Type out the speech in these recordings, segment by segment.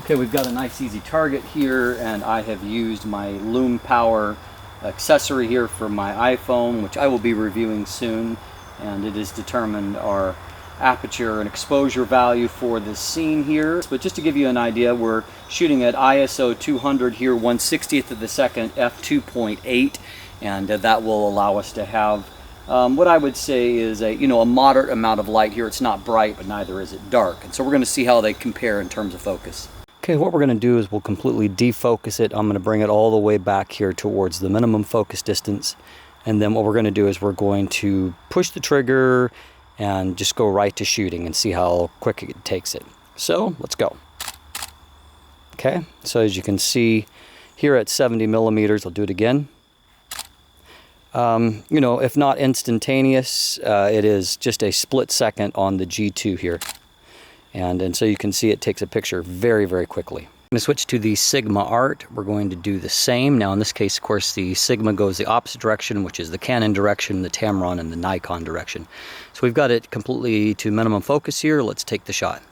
Okay, we've got a nice easy target here, and I have used my Lume Power accessory here for my iPhone, which I will be reviewing soon, and it has determined our aperture and exposure value for this scene here. But just to give you an idea, we're shooting at ISO 200 here, 1/60th of the second, f2.8, and that will allow us to have what I would say is a moderate amount of light here. It's not bright, but neither is it dark, and so we're going to see how they compare in terms of focus. Okay, what we're going to do is we'll completely defocus it. I'm going to bring it all the way back here towards the minimum focus distance, and then what we're going to do is we're going to push the trigger and just go right to shooting and see how quick it takes it. So let's go. Okay, so as you can see here at 70 millimeters, I'll do it again. If not instantaneous, it is just a split second on the G2 here. And so you can see it takes a picture very, very quickly. I'm going to switch to the Sigma Art. We're going to do the same. Now in this case, of course, the Sigma goes the opposite direction, which is the Canon direction, the Tamron, and the Nikon direction. So we've got it completely to minimum focus here. Let's take the shot.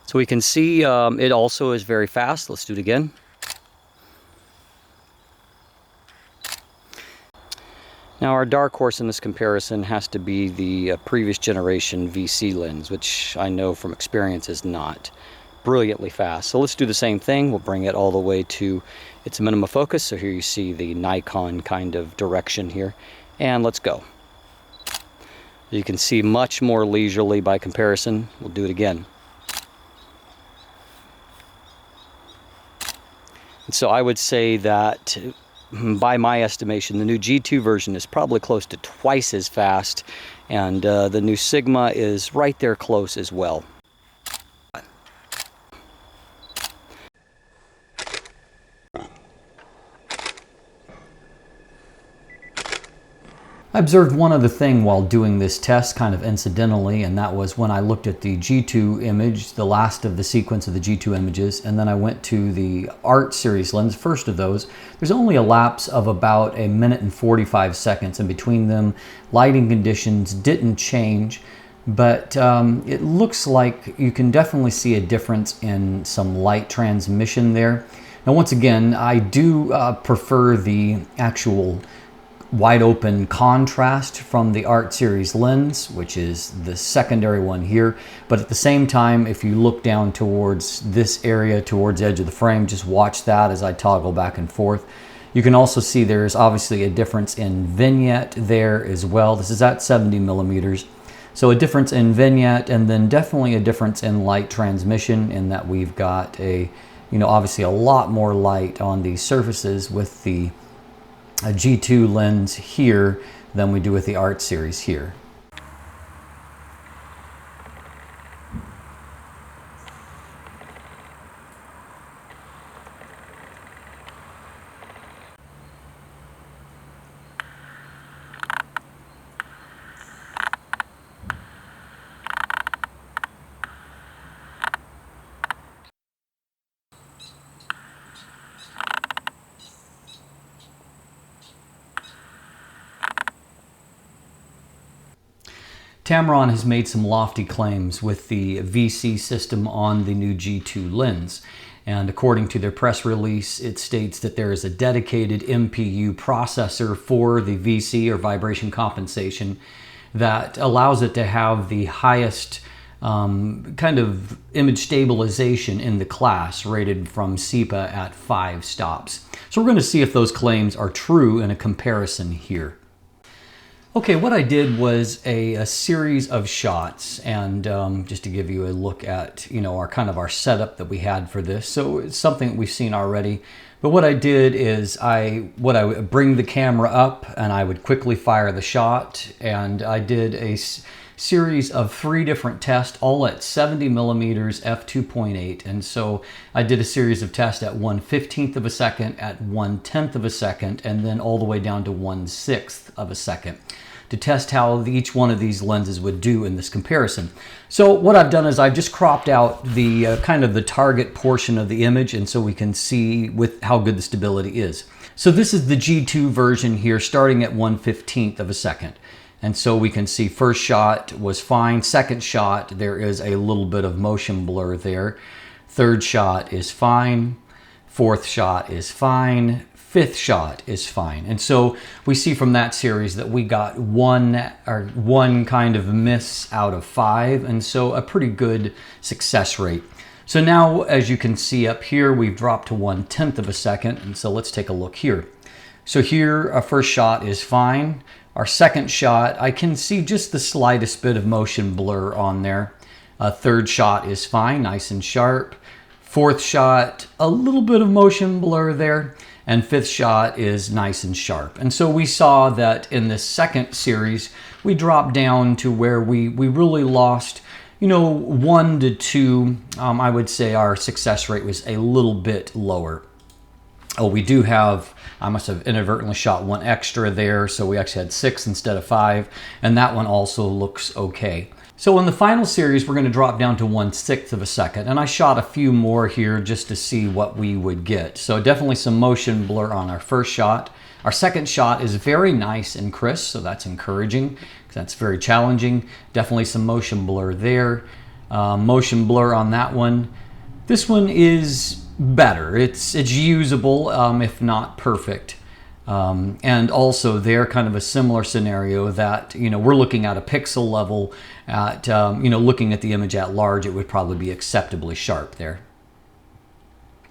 So we can see it also is very fast. Let's do it again. Now our dark horse in this comparison has to be the previous generation VC lens, which I know from experience is not brilliantly fast. So let's do the same thing. We'll bring it all the way to its minimum focus. So here you see the Nikon kind of direction here. And let's go. You can see much more leisurely by comparison. We'll do it again. And so I would say that by my estimation, the new G2 version is probably close to twice as fast, and the new Sigma is right there close as well. I observed one other thing while doing this test, kind of incidentally, and that was when I looked at the G2 image, the last of the sequence of the G2 images, and then I went to the Art series lens, first of those. There's only a lapse of about 1 minute and 45 seconds in between them. Lighting conditions didn't change, but it looks like you can definitely see a difference in some light transmission there. Now once again, I do prefer the actual wide open contrast from the Art series lens, which is the secondary one here. But at the same time, if you look down towards this area, towards the edge of the frame, just watch that as I toggle back and forth. You can also see there's obviously a difference in vignette there as well. This is at 70 millimeters. So a difference in vignette, and then definitely a difference in light transmission, in that we've got obviously a lot more light on these surfaces with the G2 lens here than we do with the Art series here. Tamron has made some lofty claims with the VC system on the new G2 lens. And according to their press release, it states that there is a dedicated MPU processor for the VC, or vibration compensation, that allows it to have the highest kind of image stabilization in the class, rated from SEPA at 5 stops. So we're going to see if those claims are true in a comparison here. Okay, what I did was a series of shots, and just to give you a look at our setup that we had for this. So it's something that we've seen already. But what I did is I would bring the camera up and I would quickly fire the shot, and I did a series of 3 different tests, all at 70 millimeters f2.8. And so I did a series of tests at 1/15th of a second, at 1/10th of a second, and then all the way down to 1/6th of a second, to test how each one of these lenses would do in this comparison. So what I've done is I've just cropped out the kind of the target portion of the image, and so we can see with how good the stability is. So this is the G2 version here, starting at 1/15th of a second. And so we can see first shot was fine. Second shot, there is a little bit of motion blur there. Third shot is fine. Fourth shot is fine. Fifth shot is fine. And so we see from that series that we got one kind of miss out of 5, and so a pretty good success rate. So now, as you can see up here, we've dropped to 1/10 of a second, and so let's take a look here. So here, our first shot is fine. Our second shot, I can see just the slightest bit of motion blur on there. Third shot is fine, nice and sharp. Fourth shot, a little bit of motion blur there. And fifth shot is nice and sharp. And so we saw that in this second series, we dropped down to where we really lost, 1 to 2. I would say our success rate was a little bit lower. Oh, we do have, I must have inadvertently shot 1 extra there, so we actually had 6 instead of 5, and that one also looks okay. So in the final series, we're going to drop down to 1/6 of a second, and I shot a few more here just to see what we would get. So definitely some motion blur on our first shot. Our second shot is very nice and crisp, so that's encouraging, because that's very challenging. Definitely some motion blur there. Motion blur on that one. This one is better. It's usable, if not perfect. And also they're kind of a similar scenario that, we're looking at a pixel level at, looking at the image at large, it would probably be acceptably sharp there.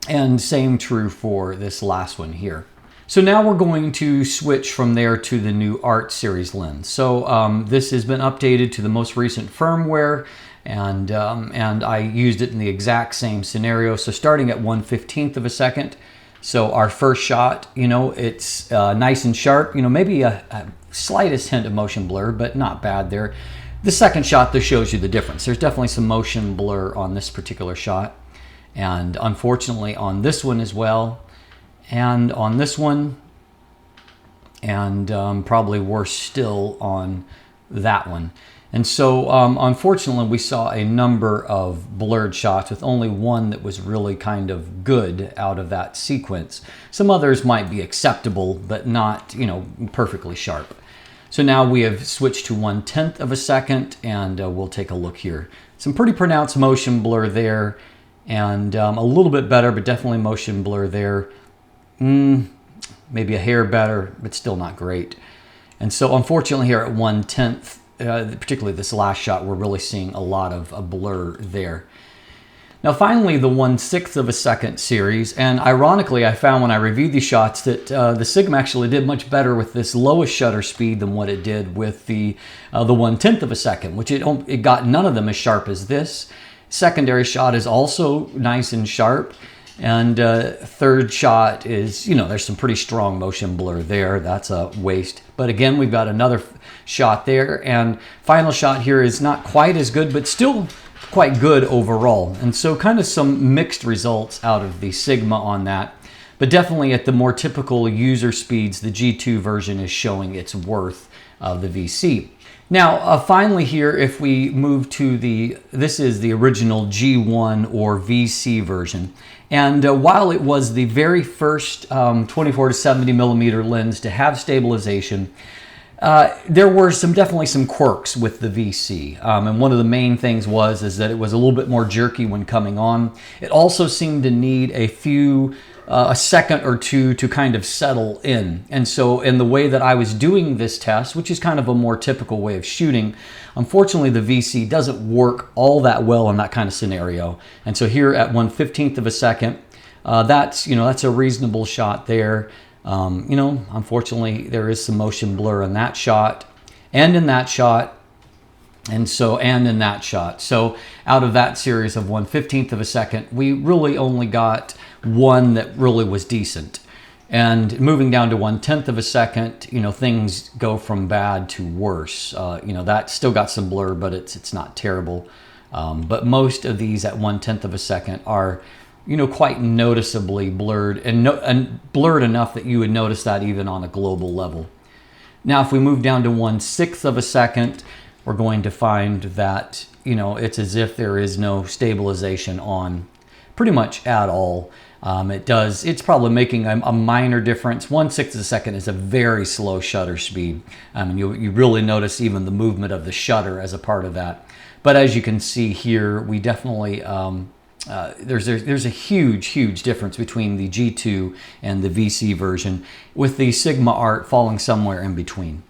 And same true for this last one here. So now we're going to switch from there to the new Art Series lens. So this has been updated to the most recent firmware, and I used it in the exact same scenario. So starting at 1/15 of a second. So our first shot, it's nice and sharp, maybe a slightest hint of motion blur, but not bad there. The second shot, this shows you the difference. There's definitely some motion blur on this particular shot, and unfortunately on this one as well, and on this one, and probably worse still on that one. And so unfortunately we saw a number of blurred shots with only one that was really kind of good out of that sequence. Some others might be acceptable, but not, perfectly sharp. So now we have switched to 1/10 of a second, and we'll take a look here. Some pretty pronounced motion blur there, and a little bit better, but definitely motion blur there. Maybe a hair better, but still not great. And so unfortunately here at 1/10, particularly this last shot, we're really seeing a lot of a blur there. Now finally, the 1/6 of a second series, and ironically I found when I reviewed these shots that the Sigma actually did much better with this lowest shutter speed than what it did with the 1/10 of a second, which it got none of them as sharp as this. Secondary shot is also nice and sharp, and third shot is, there's some pretty strong motion blur there. That's a waste. But again, we've got another shot there, and final shot here is not quite as good, but still quite good overall. And so kind of some mixed results out of the Sigma on that, but definitely at the more typical user speeds, the G2 version is showing its worth of the VC. Now, finally here, if we move to this is the original G1 or VC version. And while it was the very first 24 to 70 millimeter lens to have stabilization, there were definitely some quirks with the VC. And one of the main things is that it was a little bit more jerky when coming on. It also seemed to need a second or two to kind of settle in. And so in the way that I was doing this test, which is kind of a more typical way of shooting, unfortunately the VC doesn't work all that well in that kind of scenario. And so here at 1/15 of a second, that's a reasonable shot there. Unfortunately there is some motion blur in that shot and in that shot. And in that shot. So out of that series of 1/15 of a second, we really only got one that really was decent. And moving down to 1/10 of a second, things go from bad to worse. That still got some blur, but it's not terrible. But most of these at 1/10 of a second are, quite noticeably blurred, and blurred enough that you would notice that even on a global level. Now, if we move down to 1/6 of a second, we're going to find that, it's as if there is no stabilization on pretty much at all. It's probably making a minor difference. 1/6 of a second is a very slow shutter speed. You really notice even the movement of the shutter as a part of that. But as you can see here, we definitely there's a huge difference between the G2 and the VC version, with the Sigma Art falling somewhere in between.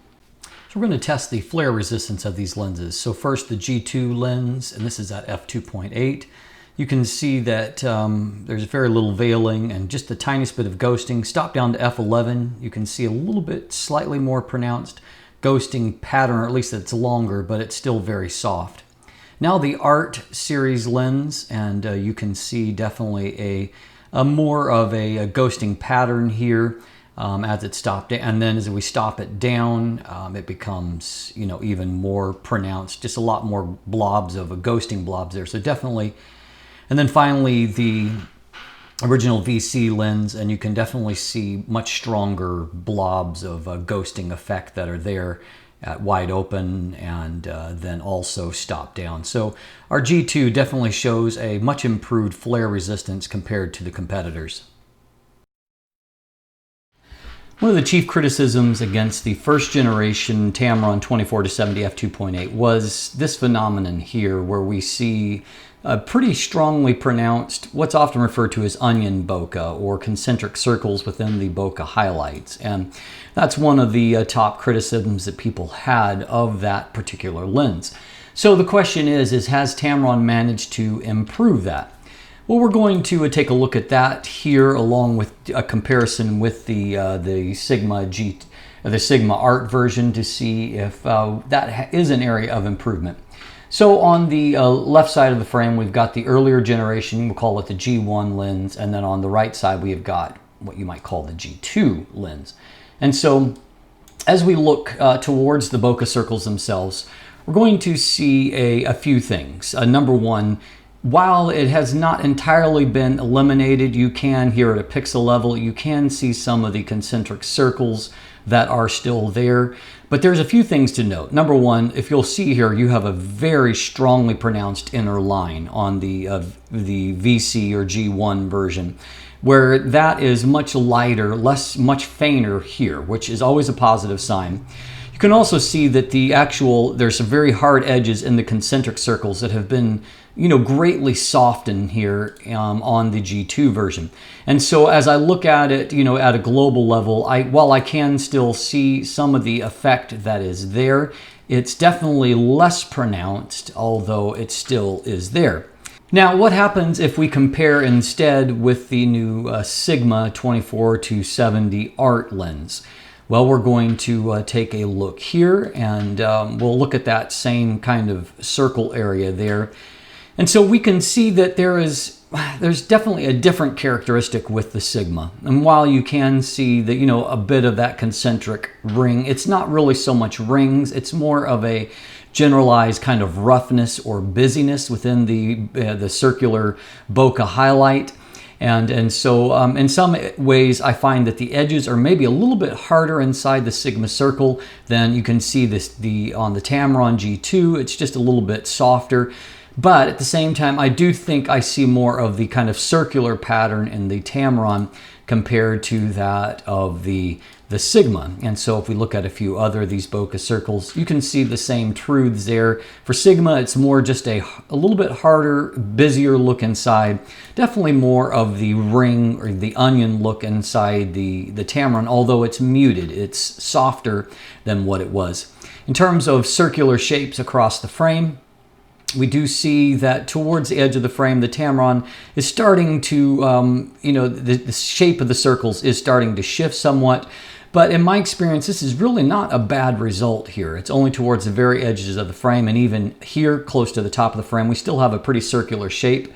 So we're going to test the flare resistance of these lenses. So first the G2 lens, and this is at f2.8. You can see that there's very little veiling and just the tiniest bit of ghosting. Stop down to f11, you can see a little bit slightly more pronounced ghosting pattern, or at least it's longer, but it's still very soft. Now the Art series lens, and you can see definitely a more of a ghosting pattern here. As it stopped, and then as we stop it down, it becomes, you know, even more pronounced, just a lot more blobs of ghosting blobs there. So definitely, and then finally the original VC lens, and you can definitely see much stronger blobs of ghosting effect that are there at wide open and then also stop down. So our G2 definitely shows a much improved flare resistance compared to the competitors. One of the chief criticisms against the first generation Tamron 24-70 f2.8 was this phenomenon here, where we see a pretty strongly pronounced, what's often referred to as onion bokeh, or concentric circles within the bokeh highlights. And that's one of the top criticisms that people had of that particular lens. So the question is has Tamron managed to improve that? Well, we're going to take a look at that here, along with a comparison with the Sigma Art version, to see if that is an area of improvement. So on the left side of the frame, we've got the earlier generation, we'll call it the G1 lens, and then on the right side we have got what you might call the G2 lens. And so as we look towards the bokeh circles themselves, we're going to see a few things. Number one, while it has not entirely been eliminated, you can, here at a pixel level, you can see some of the concentric circles that are still there. But there's a few things to note. Number one, if you'll see here, you have a very strongly pronounced inner line on the VC or G1 version, where that is much lighter, much fainter here, which is always a positive sign. You can also see that there's some very hard edges in the concentric circles that have been, you know, greatly softened here on the G2 version. And so as I look at it, you know, at a global level, while I can still see some of the effect that is there, it's definitely less pronounced, although it still is there. Now, what happens if we compare instead with the new Sigma 24-70 Art lens? Well, we're going to take a look here, and we'll look at that same kind of circle area there. And so we can see that there's definitely a different characteristic with the Sigma. And while you can see that, you know, a bit of that concentric ring, it's not really so much rings, it's more of a generalized kind of roughness or busyness within the circular bokeh highlight. And so in some ways, I find that the edges are maybe a little bit harder inside the Sigma circle than you can see on the Tamron G2. It's just a little bit softer. But at the same time, I do think I see more of the kind of circular pattern in the Tamron compared to that of the Sigma. And so if we look at a few other of these bokeh circles, you can see the same truths there. For Sigma, it's more just a little bit harder, busier look inside. Definitely more of the ring or the onion look inside the Tamron, although it's muted. It's softer than what it was. In terms of circular shapes across the frame, we do see that towards the edge of the frame, the Tamron is starting to, you know, the shape of the circles is starting to shift somewhat. But in my experience, this is really not a bad result here. It's only towards the very edges of the frame, and even here, close to the top of the frame, we still have a pretty circular shape.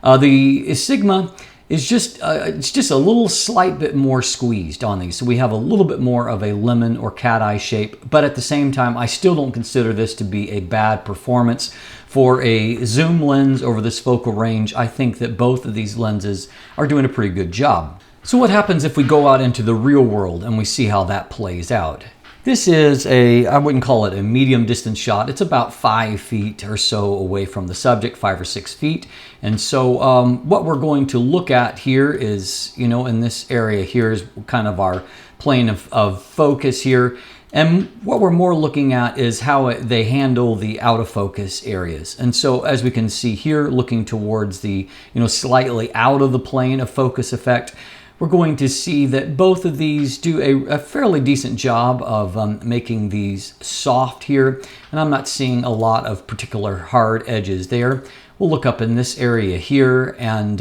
The Sigma is it's just a little slight bit more squeezed on these. So we have a little bit more of a lemon or cat eye shape, but at the same time, I still don't consider this to be a bad performance. For a zoom lens over this focal range, I think that both of these lenses are doing a pretty good job. So what happens if we go out into the real world and we see how that plays out? This is I wouldn't call it a medium distance shot. It's about 5 feet or so away from the subject, 5 or 6 feet. And so what we're going to look at here is, you know, in this area here is kind of our plane of focus here. And what we're more looking at is how they handle the autofocus areas. And so as we can see here, looking towards the, slightly out of the plane of focus effect, we're going to see that both of these do a fairly decent job of making these soft here. And I'm not seeing a lot of particular hard edges there. We'll look up in this area here, and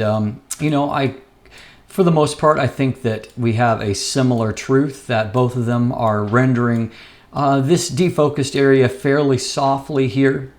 for the most part, I think that we have a similar truth that both of them are rendering this defocused area fairly softly here.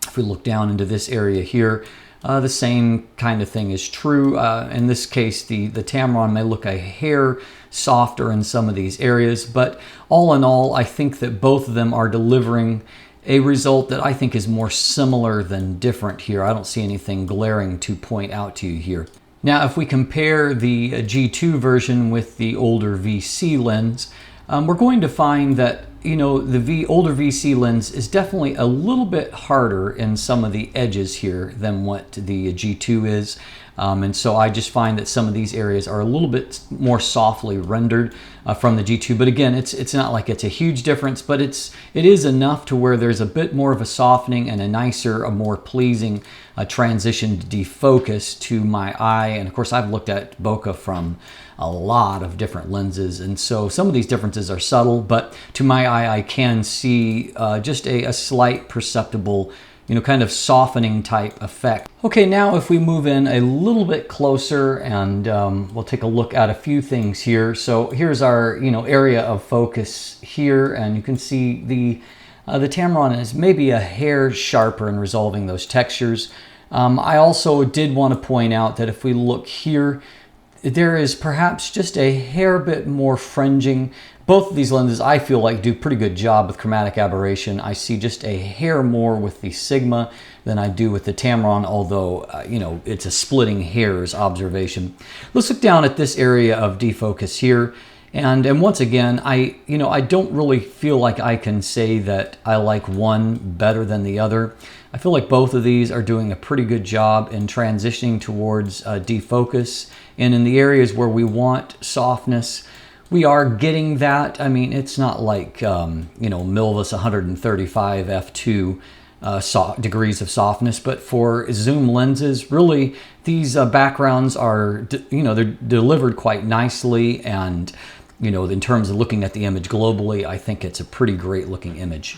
If we look down into this area here, the same kind of thing is true. In this case, the Tamron may look a hair softer in some of these areas, but all in all, I think that both of them are delivering a result that I think is more similar than different here. I don't see anything glaring to point out to you here. Now, if we compare the G2 version with the older VC lens, we're going to find that, the older VC lens is definitely a little bit harder in some of the edges here than what the G2 is. And so I just find that some of these areas are a little bit more softly rendered from the G2. But again, it's not like it's a huge difference, but it is enough to where there's a bit more of a softening and a more pleasing transition to defocus to my eye. And of course, I've looked at bokeh from a lot of different lenses, and so some of these differences are subtle, but to my eye, I can see just a slight perceptible kind of softening type effect. Okay, now if we move in a little bit closer, and we'll take a look at a few things here. So here's our area of focus here, and you can see the Tamron is maybe a hair sharper in resolving those textures. I also did want to point out that if we look here, there is perhaps just a hair bit more fringing. Both of these lenses, I feel like, do a pretty good job with chromatic aberration. I see just a hair more with the Sigma than I do with the Tamron, although, it's a splitting hairs observation. Let's look down at this area of defocus here. And once again, I don't really feel like I can say that I like one better than the other. I feel like both of these are doing a pretty good job in transitioning towards defocus. And in the areas where we want softness, we are getting that. I mean, it's not like, Milvus 135 f2 degrees of softness, but for zoom lenses, really, these backgrounds are, they're delivered quite nicely. And, in terms of looking at the image globally, I think it's a pretty great looking image.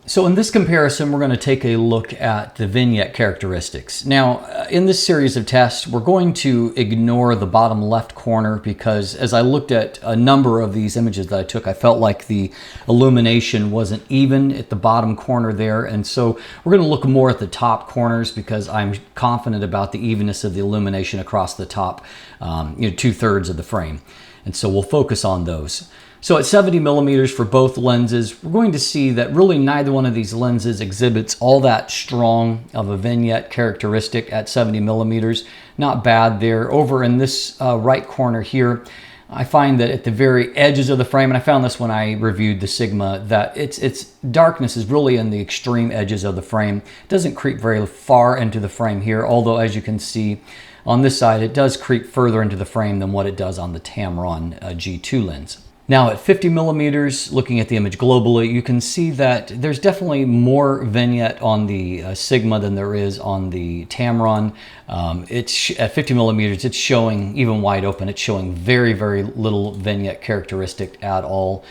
So in this comparison, we're going to take a look at the vignette characteristics. Now, in this series of tests, we're going to ignore the bottom left corner because as I looked at a number of these images that I took, I felt like the illumination wasn't even at the bottom corner there. And so we're going to look more at the top corners because I'm confident about the evenness of the illumination across the top, 2/3 of the frame. And so we'll focus on those. So at 70 millimeters for both lenses, we're going to see that really neither one of these lenses exhibits all that strong of a vignette characteristic at 70 millimeters. Not bad there. Over in this right corner here, I find that at the very edges of the frame, and I found this when I reviewed the Sigma, that its darkness is really in the extreme edges of the frame. It doesn't creep very far into the frame here, although as you can see on this side, it does creep further into the frame than what it does on the Tamron G2 lens. Now at 50 millimeters, looking at the image globally, you can see that there's definitely more vignette on the Sigma than there is on the Tamron. At 50 millimeters, it's showing, even wide open, it's showing very, very little vignette characteristic at all.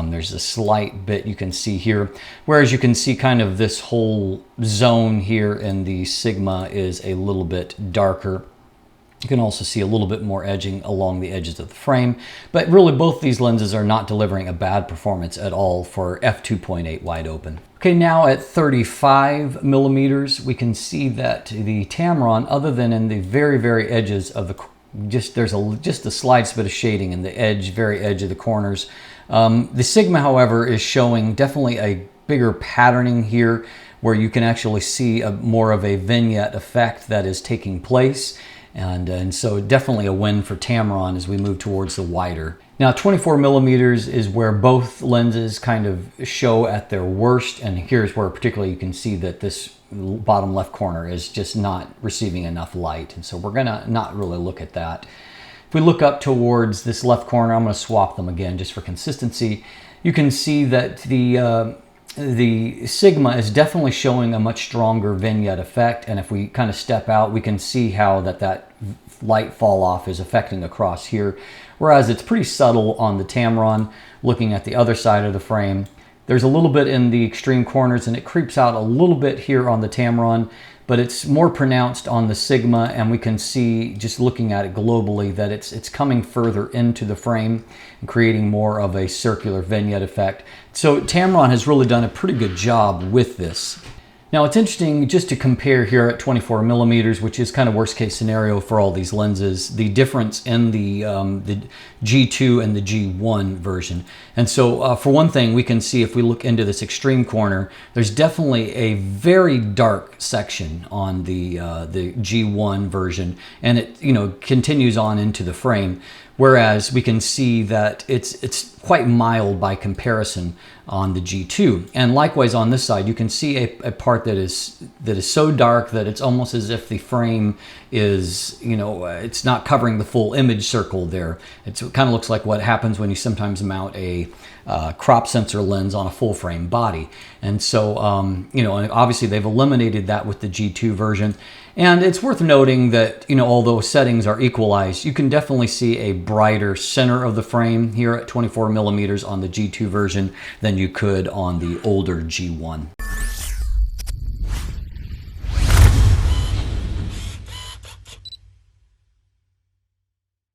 There's a slight bit you can see here, whereas you can see kind of this whole zone here in the Sigma is a little bit darker. You can also see a little bit more edging along the edges of the frame, but really both these lenses are not delivering a bad performance at all for f2.8 wide open. Okay, now at 35 millimeters, we can see that the Tamron, other than in the very, very edges of the, there's just a slight bit of shading in the edge, very edge of the corners. The Sigma, however, is showing definitely a bigger patterning here where you can actually see more of a vignette effect that is taking place. And so definitely a win for Tamron as we move towards the wider. Now 24 millimeters is where both lenses kind of show at their worst, and here's where particularly you can see that this bottom left corner is just not receiving enough light, and so we're gonna not really look at that. If we look up towards this left corner, I'm going to swap them again just for consistency. You can see that the Sigma is definitely showing a much stronger vignette effect, and if we kind of step out, we can see how that light fall off is affecting across here, whereas it's pretty subtle on the Tamron. Looking at the other side of the frame, there's a little bit in the extreme corners, and it creeps out a little bit here on the Tamron, but it's more pronounced on the Sigma, and we can see, just looking at it globally, that it's coming further into the frame and creating more of a circular vignette effect. So Tamron has really done a pretty good job with this. Now it's interesting just to compare here at 24 millimeters, which is kind of worst case scenario for all these lenses, the difference in the G2 and the G1 version. And so for one thing, we can see if we look into this extreme corner, there's definitely a very dark section on the G1 version, and it continues on into the frame. Whereas we can see that it's quite mild by comparison on the G2. And likewise on this side, you can see a part that is so dark that it's almost as if the frame is, it's not covering the full image circle there. It kind of looks like what happens when you sometimes mount a crop sensor lens on a full frame body. And so, obviously they've eliminated that with the G2 version. And it's worth noting that, although settings are equalized, you can definitely see a brighter center of the frame here at 24 millimeters on the G2 version than you could on the older G1.